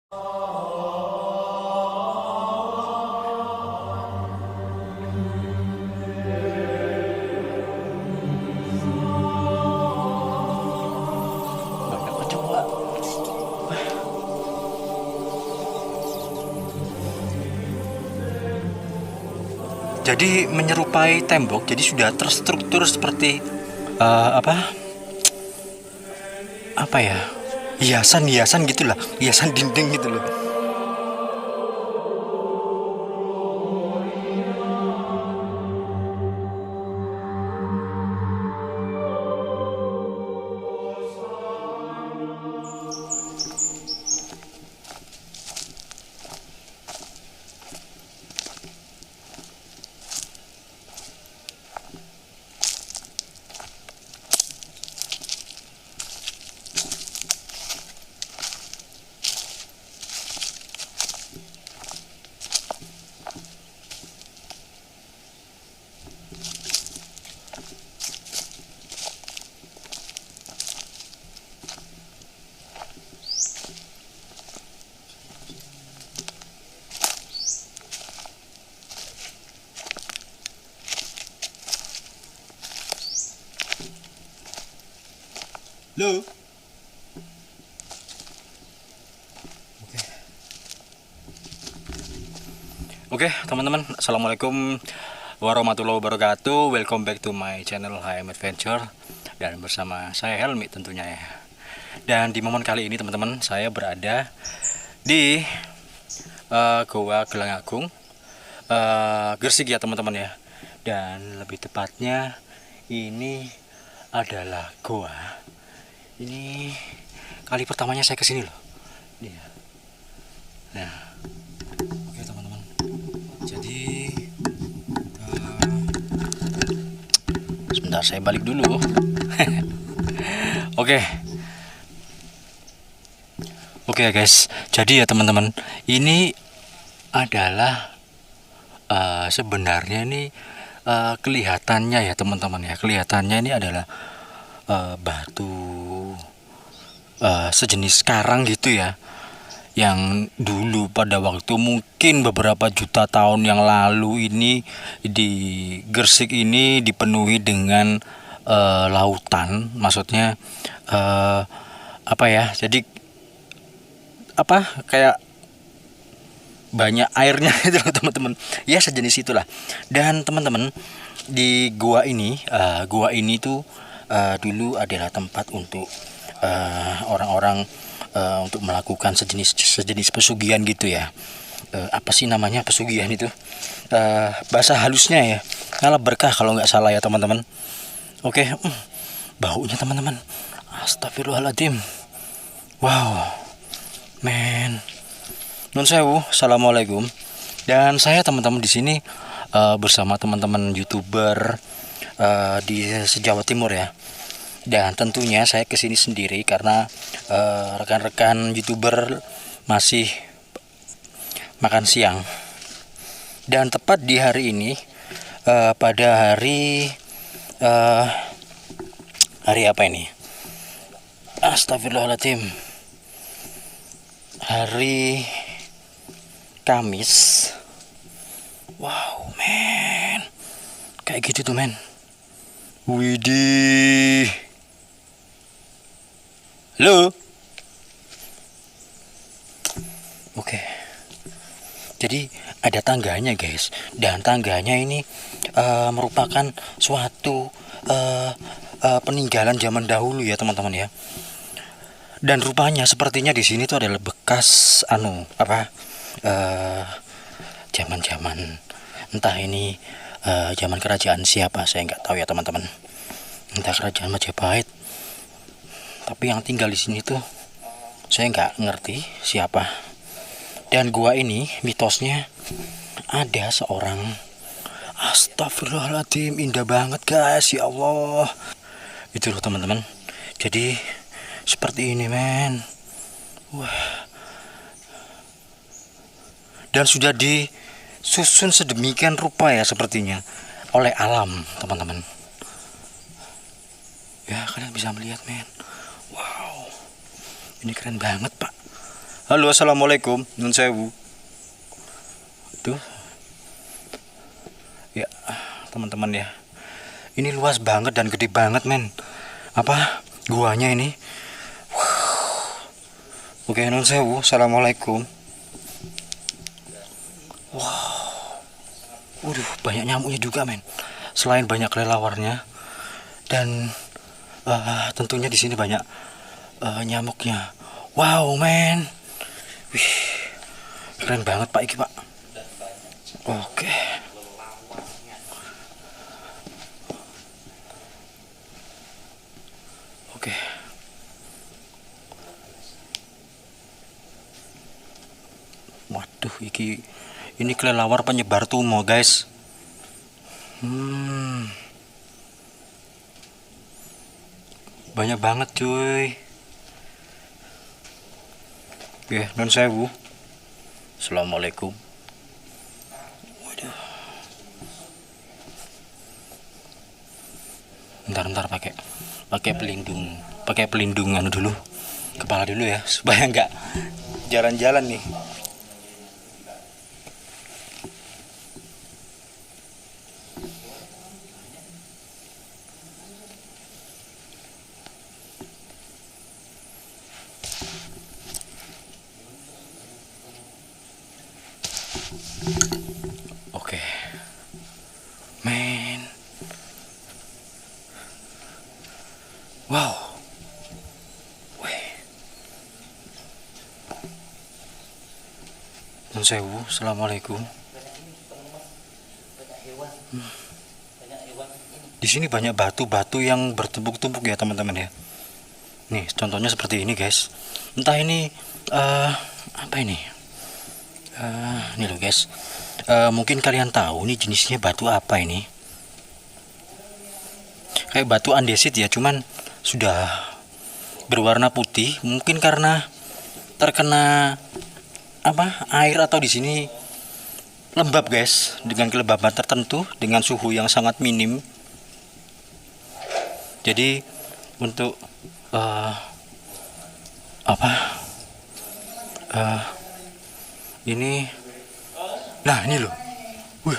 Jadi menyerupai tembok, jadi sudah terstruktur seperti apa ya, hiasan gitulah, hiasan dinding gitu loh. Lo. Oke, teman-teman, assalamualaikum warahmatullahi wabarakatuh. Welcome back to my channel HM Adventure, dan bersama saya Helmi tentunya ya. Dan di momen kali ini teman-teman, saya berada di Goa Gelang Agung, Gresik ya teman-teman ya. Dan lebih tepatnya ini adalah goa. Ini kali pertamanya saya kesini loh. Nah, oke teman-teman. Jadi sebentar saya balik dulu. Oke. Oke guys. Jadi ya teman-teman, ini adalah sebenarnya ini kelihatannya ya teman-teman ya. Kelihatannya ini adalah batu sejenis karang gitu ya, yang dulu pada waktu mungkin beberapa juta tahun yang lalu ini di Gresik ini dipenuhi dengan lautan, maksudnya apa ya, jadi apa kayak banyak airnya itu teman-teman ya, sejenis itulah. Dan teman-teman, di gua ini tuh dulu adalah tempat untuk orang-orang untuk melakukan sejenis pesugihan gitu ya. Apa sih namanya pesugihan itu? Bahasa halusnya ya, ngalah berkah kalau nggak salah ya teman-teman. Oke, baunya teman-teman, astagfirullahaladzim. Wow, men. Nun sewu, assalamualaikum. Dan saya teman-teman di sini bersama teman-teman YouTuber di Jawa Timur ya. Dan tentunya saya kesini sendiri karena rekan-rekan YouTuber masih makan siang. Dan tepat di hari ini, pada hari apa ini? Astagfirullahaladzim. Hari Kamis. Wow, men. Kayak gitu tuh, men. Widih. Halo. Oke. Jadi ada tangganya, guys. Dan tangganya ini merupakan suatu peninggalan zaman dahulu ya, teman-teman ya. Dan rupanya sepertinya di sini tuh adalah bekas zaman-zaman, entah ini zaman kerajaan siapa, saya nggak tahu ya teman-teman. Entah kerajaan Majapahit. Tapi yang tinggal di sini tuh saya nggak ngerti siapa. Dan gua ini mitosnya ada seorang, astagfirullahaladzim, indah banget guys, ya Allah. Itu loh teman-teman. Jadi seperti ini, men. Wah. Dan sudah disusun sedemikian rupa ya sepertinya oleh alam, teman-teman. Ya, kalian bisa melihat, men. Wow. Ini keren banget, Pak. Halo, assalamualaikum. Nun sewu. Tuh, ya teman-teman ya. Ini luas banget dan gede banget men. Apa? Guanya ini. Oke, nun sewu. Assalamualaikum. Waduh, banyak nyamuknya juga men. Selain banyak kelelawarnya dan tentunya di sini banyak nyamuknya. Wow men. Wih, keren banget Pak iki Pak. Oke. Oke. Waduh, ini kelelawar penyebar tumor, guys. Banyak banget, cuy. Oke, non sewu. Assalamualaikum. Waduh. Bentar pakai pelindung anu dulu. Kepala dulu ya, supaya nggak jalan-jalan nih. Oke. Men. Wow. Wih. Nun sewu, assalamualaikum. Di sini banyak batu-batu yang bertumpuk-tumpuk ya teman-teman ya. Nih, contohnya seperti ini guys. Entah ini apa ini? Ini loh guys. Mungkin kalian tahu nih jenisnya batu apa ini? Kayak batu andesit ya, cuman sudah berwarna putih. Mungkin karena terkena apa? Air atau di sini lembab guys, dengan kelembaban tertentu, dengan suhu yang sangat minim. Jadi untuk ini, nah ini loh, wih,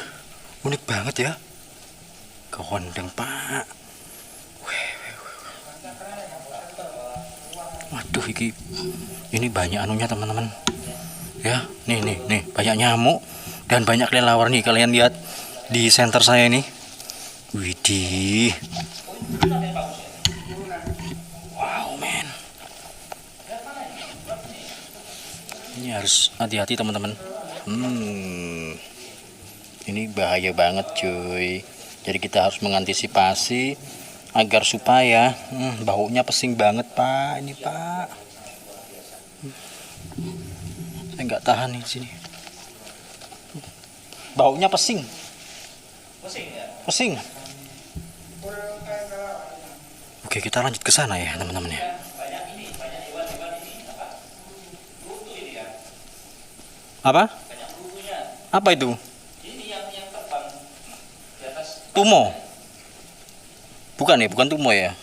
unik banget ya, kehondeng Pak. Waduh, ini banyak anunya teman-teman. Ya, nih, banyak nyamuk dan banyak kelelawar nih. Kalian lihat di center saya ini. Widih. Wow, men. Ini harus hati-hati teman-teman. Ini bahaya banget, cuy. Jadi kita harus mengantisipasi agar supaya baunya pesing banget, Pak. Ini, Pak. Saya nggak tahan nih di sini. Baunya pesing. Pesing. Oke, kita lanjut ke sana ya, teman-teman ya. Apa? Apa itu? Tumo. Bukan ya, bukan tumo ya.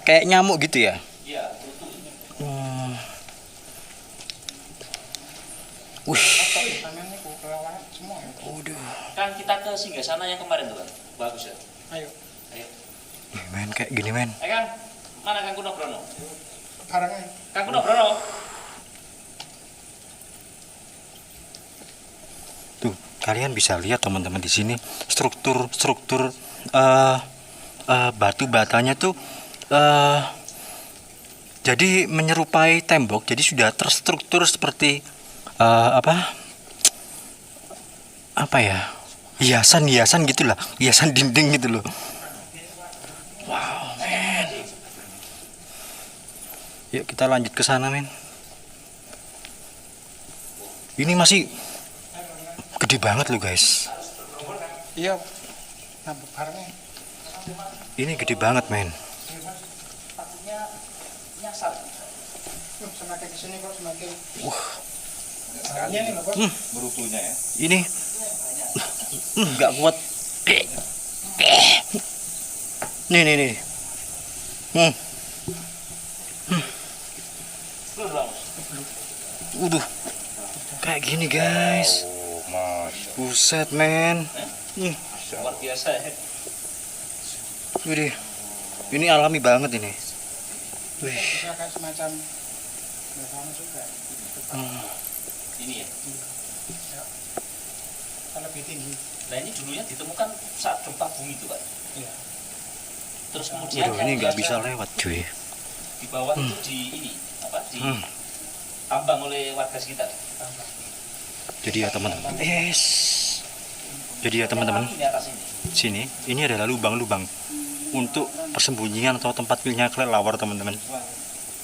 Kayak nyamuk gitu ya. Wih. Kan kita ke Singgasana yang kemarin tuh kan. Bagus ya. Ayo. Men kayak gini men. Kang, mana Kang Kuno Brono? Barangnya. Kang Kuno Brono. Tuh, kalian bisa lihat teman-teman di sini struktur batu batanya tuh jadi menyerupai tembok. Jadi sudah terstruktur seperti apa ya, hiasan gitulah, hiasan dinding gitu loh. Wow men, yuk kita lanjut ke sana men. Ini masih gede banget loh guys. Iya. Nambah barangnya. Ini gede banget men. Semakin kesini kok semakin. Wah. Sekalian nih Bapak. Berutunya ya. Ini nggak kuat. Nih. Udah. Kayak gini guys. Buset men. Luar biasa ya. Widih. Ini alami banget ini. Wih. Bisa kayak semacam nggak sama juga. Ini ya. Kalau lebih tinggi. Nah ini dulunya ditemukan saat gempa bumi itu Pak. Iya. Terus kemudian Waduh, ini nggak bisa lewat cuy. di bawah itu di ini apa di tambang oleh warga sekitar. Jadi ya teman-teman. Jadi ya teman-teman. Di atas ini. Sini, ini adalah lubang-lubang untuk persembunyian atau tempat pilihnya kelelawar teman-teman.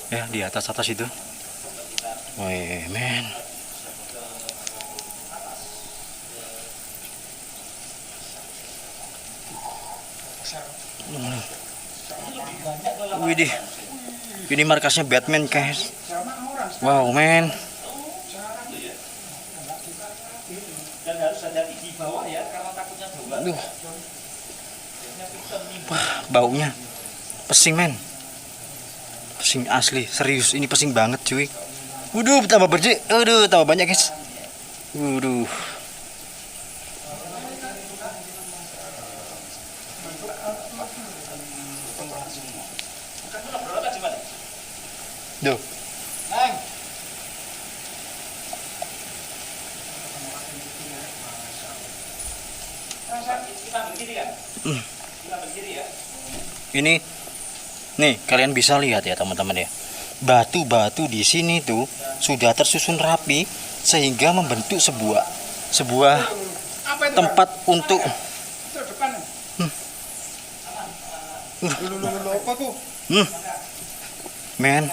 Ya di atas itu. Wih men. Widih. Ini markasnya Batman guys. Wow men. Dan harus hati-hati di bawah ya karena takutnya domba. Aduh. Wah, baunya pesing men. Pesing asli, serius ini pesing banget cuy. Waduh, tambah bersih. Aduh, tambah banyak guys. Waduh. Duh. Neng. Kita berdiri kan? Kita berdiri ya. Ini nih kalian bisa lihat ya teman-teman ya. Batu-batu di sini tuh sudah tersusun rapi sehingga membentuk sebuah Apa itu? tempat untuk Itu depan. Apa tuh? men.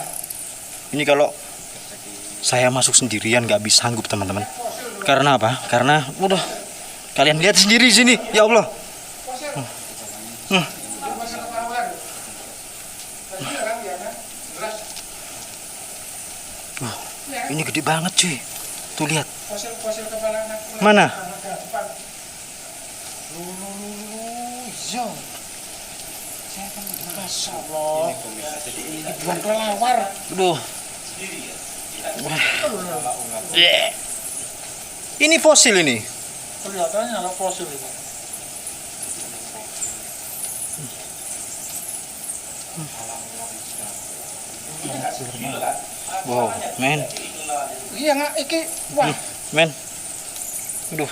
Ini kalau saya masuk sendirian nggak bisa sanggup teman-teman. Karena apa? Karena udah kalian lihat sendiri sini. Ya Allah. Ini gede banget cuy. Tuh lihat. Fosil kepala anak. Mana? Depan. Iya. Saya kan Masya Allah. Ini bukan kelelawar. Aduh. Wah. Ini fosil ini. Kelihatannya anak fosil itu. Wow, men. Iya nggak, iki wah. Men. Aduh.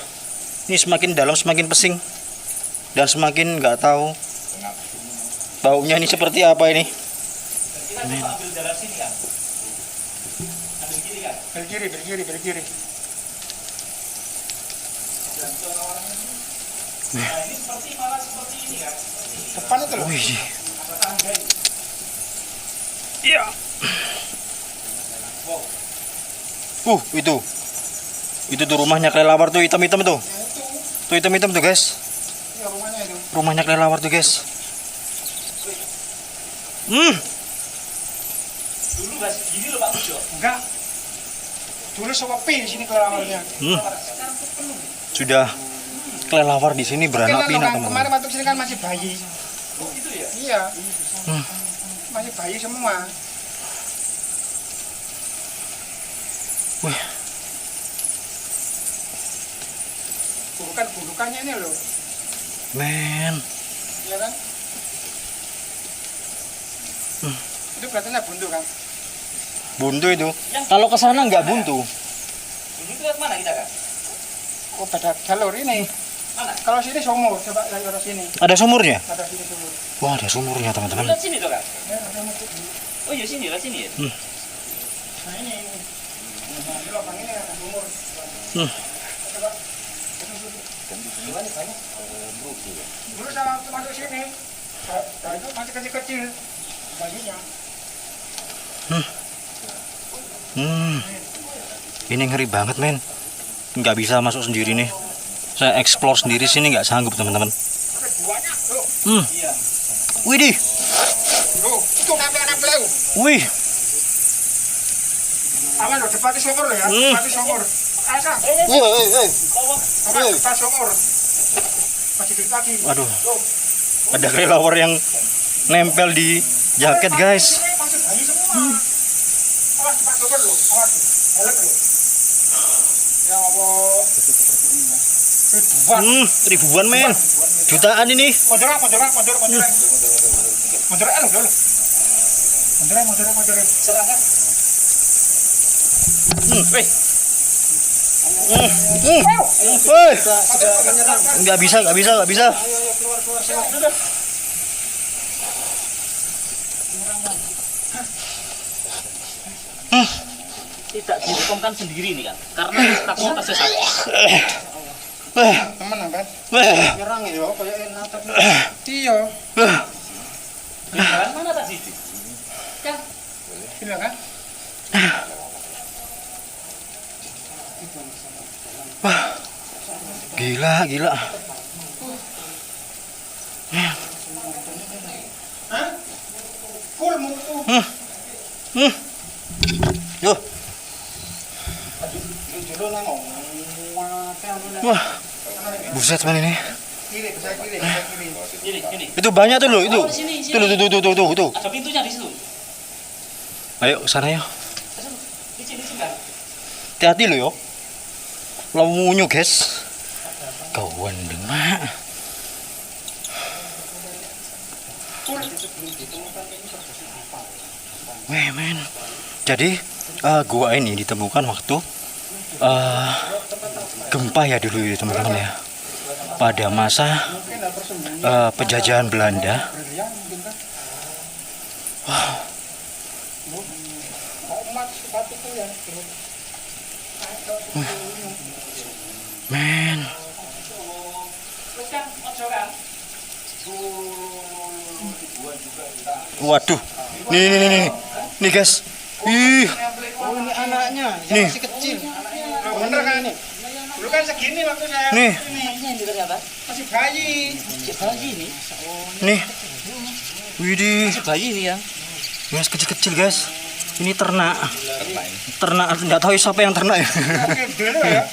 Ini semakin dalam semakin pesing. Dan semakin nggak tahu baunya ini seperti apa ini. Kita coba ambil jalan sini kan. Ambil kiri kan. Berkiri. Nah ini seperti malah seperti ini kan. Depan itu loh. Wih. Iya. Itu tuh rumahnya kelelawar tuh hitam-hitam tuh. Tuh hitam-hitam tuh guys. Iya rumahnya itu. Rumahnya kelelawar tuh guys. Dulu nggak segini loh Pak Pujo. Enggak. Dulu sepi di sini kelelawarnya. Sudah kelelawar di sini beranak pinak Kemarin teman-teman. waktu sini kan masih bayi. Oh gitu ya. Iya. Masih bayi semua. Wih. Burukannya ini loh. Men. Iya kan? Itu kelihatannya buntu kan? Buntu itu. Kalau ke sana nggak buntu. Dulu itu ke mana kita kan? Oh pada jalur ini. Mana? Kalau sini sumur, coba lihat ke sini. Ada sumurnya? Ada sini sumur. Wah, ada sumurnya teman-teman. Lihat sini tuh kan. Ya, ada sumur. Oh iya sini, lihat sini ya. Nah ini. Nah, ini lubang ini ada sumur. Coba. Dulu sama waktu masuk sini, itu masih kecil-kecil bayinya. Ini ngeri banget men. Nggak bisa masuk sendiri nih. Saya explore sendiri sini nggak sanggup teman-teman. Ada buahnya, tuh. Widih. Tuh, itu anak beliau. Wih. Aman loh, depan itu sumur loh ya, depan itu sumur. Asa, apa depan sumur. Masih di kaki. Waduh. Ada kelelawar yang nempel di jaket guys. Masih bayi semua. Awas depan sumur loh, awas. Helek loh. Ya Allah. Ribuan. Ribuan men. Jutaan ini. Mundur. Mundur elu dulu. Mundur. Serangan. Weh. Nggak bisa. Tidak direkomkan sendiri nih kan, karena takut tersesat. Temen kan? Nyerang ya kayak enak tapi. Iya. Jalan mana tak sih? Kan? Iya kan? Gila. Full mutu. Yo. Jero nang Wah. Buset man ini. kiri. Ini. Itu banyak tuh loh itu. Oh, sini. Tuh. Ada pintunya di situ. Ayo sana yuk. Licin kan? Hati-hati lo yo. Lamunyo guys. Kawan dengar. Weh men. Jadi gua ini ditemukan waktu gempa ya dulu ya teman-teman ya. Pada masa penjajahan Belanda. Men. Waduh. Nih guys. Ih. Oh ini anaknya, Nih. masih kecil. Bener kan ini? Dulu kan segini waktu saya. Nih. Ini ternyata Masih bayi. bayi nih. Nih. Widih. Bayi nih ya. Guys kecil-kecil guys. Ini ternak. Ternak nggak tahu siapa yang ternak ya. Oke, dulu ya.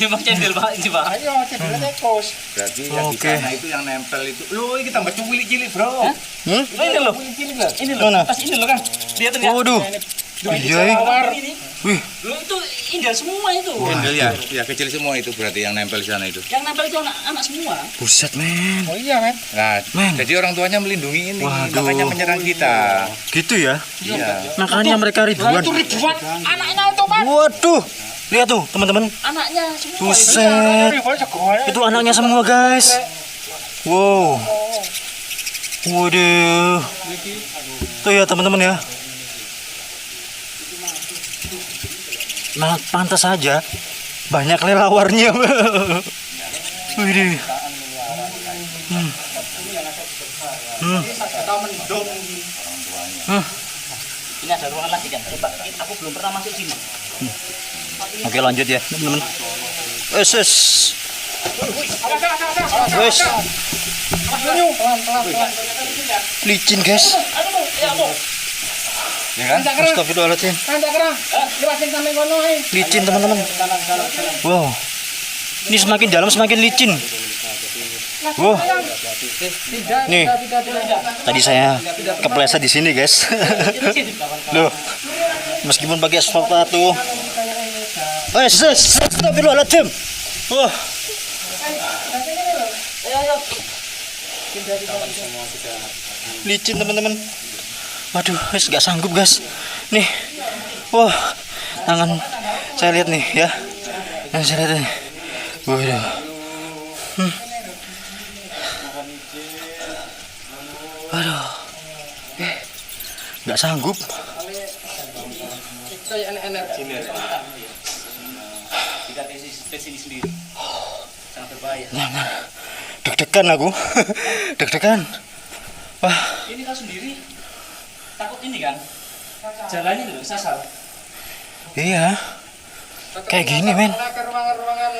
Memang cendil Pak ini Pak. Ayo, cendol tekos. Berarti yang di Oke. sana itu yang nempel itu. Loh, ini tambah cilik-cilik, Bro. Ini loh. Ini loh. Mana? Pas ini loh kan. Lihat ya. Waduh. Iya. Wih. Loh itu indah semua itu. Handle ya, ya kecil semua itu berarti yang nempel di sana itu. Yang nempel itu anak semua. Buset men. Oh iya, men. Nah, Men. jadi orang tuanya melindungi ini, Waduh. makanya menyerang kita. Gitu ya. Iya. Makanya mereka ribuan. Itu ribuan anaknya itu, Pak. Waduh. Lihat tuh teman-teman. Anaknya semua. Buset. Ribuan sekolah. Itu anaknya semua guys. Wow. Waduh. Tuh ya teman-teman ya. Nah, pantas saja banyak lelawarnya. Widih. Ini ada ruangan lagi kan. Coba aku belum pernah masuk sini. Oke lanjut ya teman-teman. Wes. Licin guys. Ya kan? Astagfirullahaladzim. Licin teman-teman. Wow. Ini semakin dalam semakin licin. Wow. Nih. Tadi saya kepleset di sini guys. Loh. Meskipun pakai sepatu. Astagfirullahaladzim. Wah. Licin teman-teman. Waduh, wes gak sanggup guys. Nih, wah, tangan saya lihat nih ya. Yang saya lihat nih. Waduh. Waduh. Gak sanggup. Kita tes ini sendiri. Sangat berbahaya. Nah. Deg-degan aku. Deg-degan. Wah, Ini kau sendiri takut ini kan? Jalannya dulu sasar. iya. Kayak gini, men. Ke ruangan-ruangan.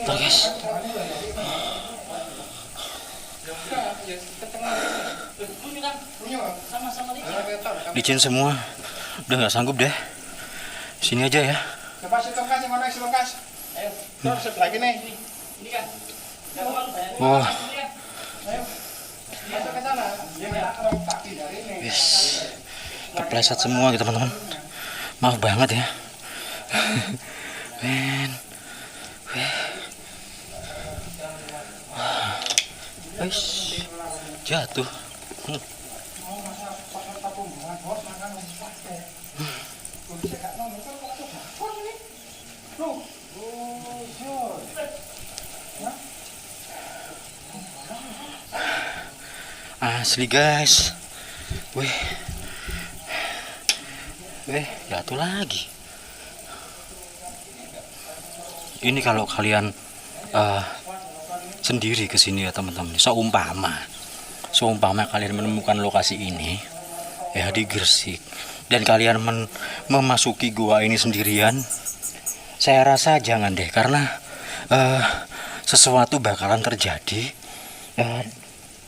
Tuh, guys. Ini kan sama-sama ini. Licin semua. Udah nggak sanggup deh. Sini aja ya. Coba si Tongkas yang mana si Tongkas? Ayo. Terus sebelah ini. Ini kan. Nggak terlalu banyak. Wah, Masuk ke sana. Ya, kalau kaki dari ini. wis. Kepleset semua gitu teman-teman. Maaf banget ya. Men. Wah. Wis. Jatuh. Asli guys. Wih. Jatuh lagi. Ini kalau kalian sendiri ke sini ya teman-teman. Seumpama kalian menemukan lokasi ini ya di Gresik dan kalian memasuki gua ini sendirian, saya rasa jangan deh, karena sesuatu bakalan terjadi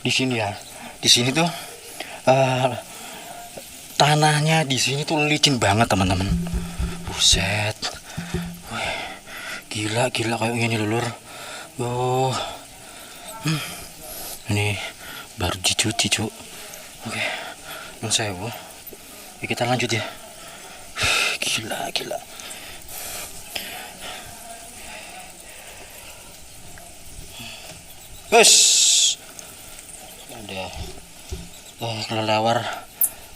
di sini ya. Di sini tuh tanahnya di sini tuh licin banget teman-teman. Buset. Wih, gila kayak gini lulur. Oh. Ini baru dicuci, Cuk. Oke. Nun sewu. Ya, kita lanjut ya. Gila. Wes. Ada kelelawar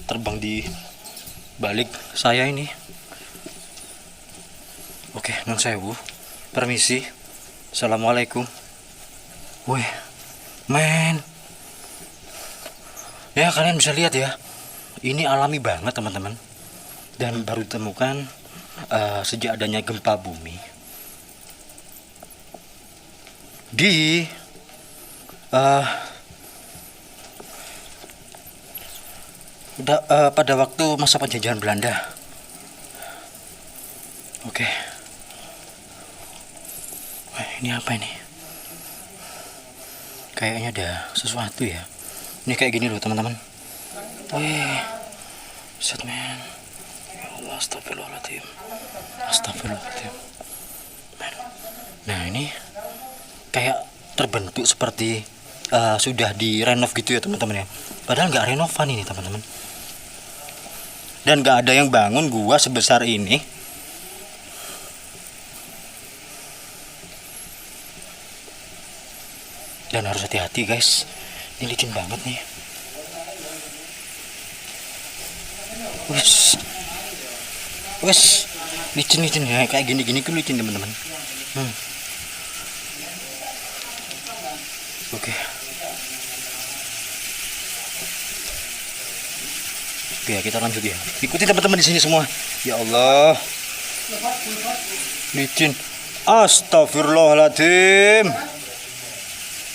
terbang di balik saya ini. Oke, nun sewu. Permisi. Assalamualaikum. Wih, men. Ya, kalian bisa lihat ya. Ini alami banget, teman-teman. Dan baru ditemukan sejak adanya gempa bumi. Di pada waktu masa penjajahan Belanda. Oke. Wah, ini apa ini? Kayaknya ada sesuatu ya. Ini kayak gini loh teman-teman. Wih, set man. Ya Allah, astagfirullahaladzim. Man. Nah ini kayak terbentuk seperti sudah direnov gitu ya teman-teman ya. Padahal nggak renovan ini teman-teman. Dan nggak ada yang bangun gua sebesar ini. Dan harus hati-hati guys. Ini licin banget nih. Wes, licin ya, kayak gini tuh licin teman-teman. Oke, ya kita lanjut ya. Ikuti teman-teman di sini semua. Ya Allah, licin. Astagfirullahaladzim.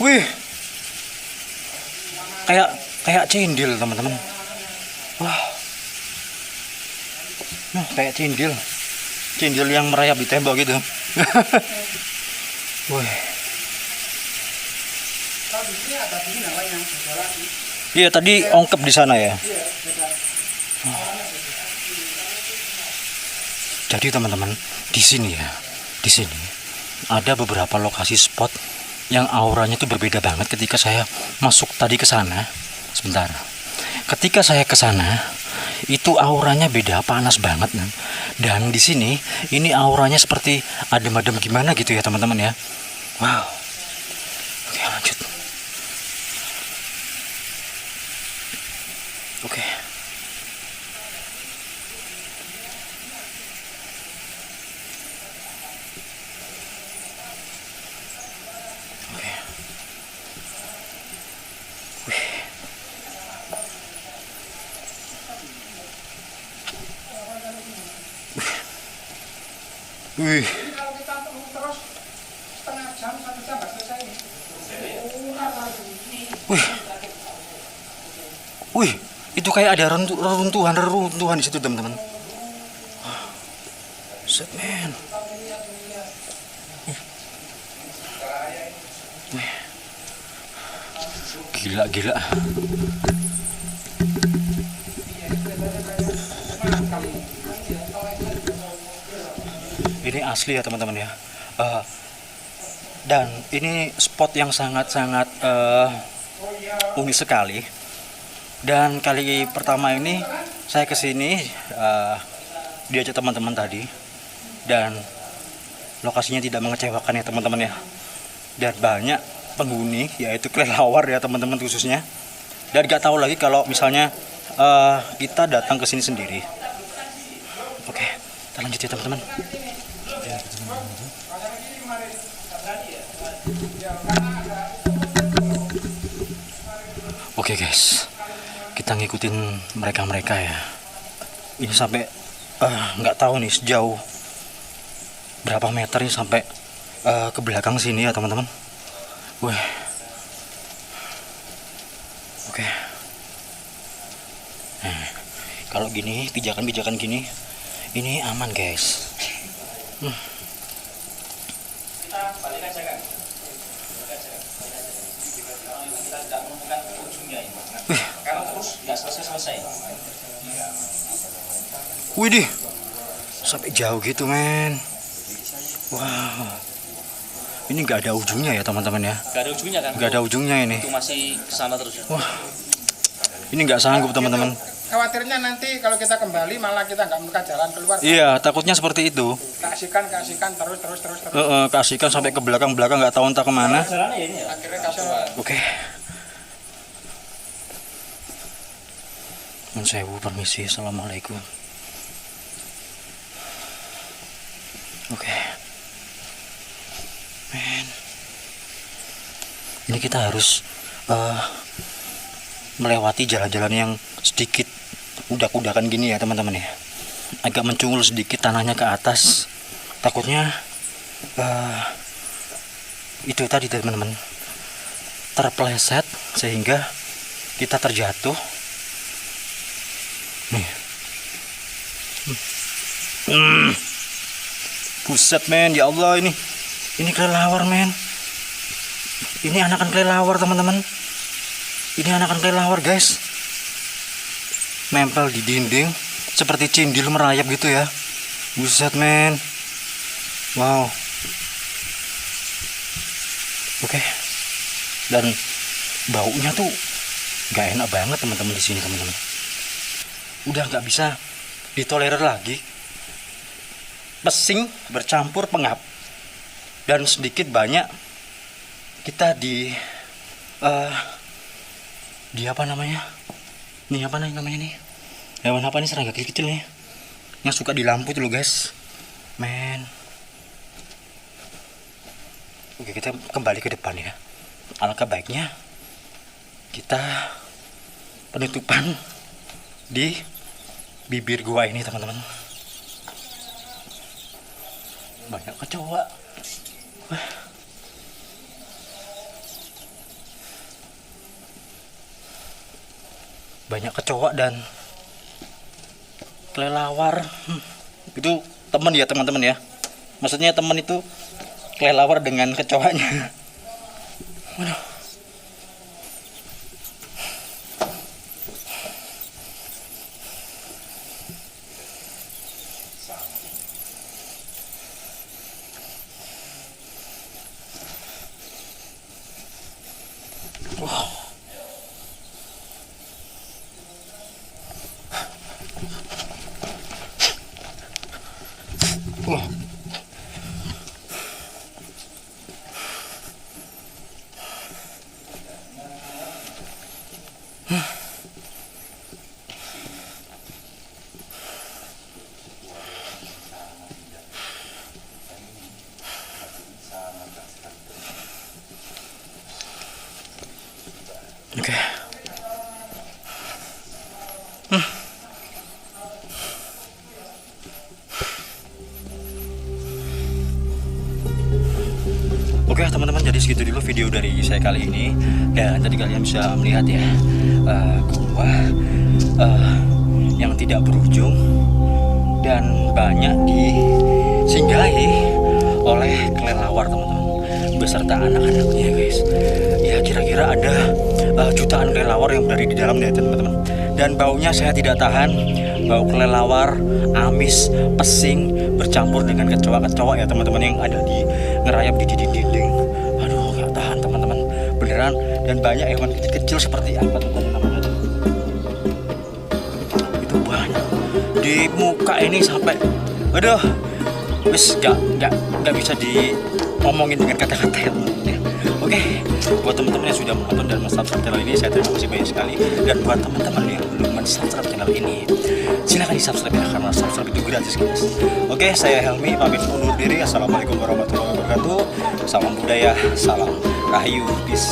Wih, kayak cindil teman-teman. Wah, nah, kayak cindil yang merayap di tembok gitu. Wih. Iya tadi ongkep di sana ya. Jadi teman-teman di sini ada beberapa lokasi spot yang auranya itu berbeda banget ketika saya masuk tadi ke sana. Sebentar. Ketika saya ke sana, itu auranya beda, panas banget. Dan di sini ini auranya seperti adem-adem gimana gitu ya, teman-teman ya. Wow. Oke, lanjut. Oke. Wih. Kalau kita terus setengah jam, 1 jam nggak selesai ini. Wih, itu kayak ada reruntuhan di situ teman-teman. Set man. Gila. Ini asli ya teman-teman ya. Dan ini spot yang sangat-sangat unik sekali. Dan kali pertama ini saya kesini diajak teman-teman tadi, dan lokasinya tidak mengecewakan ya teman-teman ya. Dan banyak penghuni, yaitu kelelawar ya teman-teman khususnya. Dan gak tahu lagi kalau misalnya kita datang ke sini sendiri. Oke, kita lanjut ya teman-teman. Oke guys, kita ngikutin mereka ya. Ini sampai nggak tahu nih sejauh berapa meter nih sampai ke belakang sini ya teman-teman. Wih. Oke. Nah, kalau gini pijakan-pijakan gini, ini aman guys. Kita balik aja kan. Kita tidak menemukan ujungnya ini. Karena terus nggak selesai. Widih, sampai jauh gitu men. Wow, ini nggak ada ujungnya ya teman-teman ya. Nggak ada ujungnya kan? Nggak ada ujungnya ini. Itu masih kesana terus. Wah, ini nggak sanggup teman-teman. Khawatirnya nanti kalau kita kembali malah kita nggak membuka jalan keluar. Iya, takutnya seperti itu. Keasikan terus. Keasikan sampai ke belakang nggak tahu entah kemana. Jalannya ya ini ya. Akhirnya kasual. Oke. Nun sewu, permisi, assalamualaikum. Oke. Men. Ini kita harus melewati jalan-jalan yang sedikit udak-udakan gini ya teman-teman ya. Agak mencungul sedikit tanahnya ke atas. Takutnya itu tadi teman-teman, terpeleset sehingga kita terjatuh. Nih. Buset men, ya Allah, ini kelelawar men. Ini anakan kelelawar teman-teman. Ini anakan kelelawar guys. Nempel di dinding seperti cindil merayap gitu ya. Buset men. Wow. Oke. Dan baunya tuh gak enak banget teman-teman di sini teman-teman. Udah nggak bisa ditolerir lagi. Pesing bercampur pengap, dan sedikit banyak kita di apa namanya? Nih apa namanya nih? Hewan apa nih, serangga kecil nih? Yang suka di lampu tuh loh guys. Men. Oke, kita kembali ke depan ya. Alangkah baiknya kita penutupan di bibir gua ini teman-teman. Banyak kecoa. Banyak kecoa dan kelelawar. Itu teman ya teman-teman ya. Maksudnya teman itu kelelawar dengan kecoanya. Waduh. Oke. Oke teman-teman, jadi segitu dulu video dari saya kali ini. Dan tadi kalian bisa melihat ya, gua yang tidak berujung dan banyak disinggahi oleh kelelawar teman-teman, beserta anak-anaknya guys. Ya kira-kira ada jutaan kelelawar yang berada di dalamnya teman-teman. Dan baunya saya tidak tahan, bau kelelawar, amis, pesing bercampur dengan kecoa-kecoa ya teman-teman yang ada di ngerayap di dinding. Aduh, nggak tahan teman-teman, beneran. Dan banyak hewan kecil-kecil seperti apa tuh tadi namanya tuh? Itu banyak di muka ini sampai, aduh, wis nggak bisa diomongin dengan kata-kata ya teman-teman ya. Oke, buat teman-teman yang sudah menonton dan subscribe channel ini, saya terima kasih banyak sekali. Dan buat teman-teman yang belum subscribe channel ini, silahkan di subscribe ya, karena subscribe itu gratis guys. Oke, saya Helmi pamit undur diri. Assalamualaikum warahmatullahi wabarakatuh. Salam budaya, salam rahayu, peace.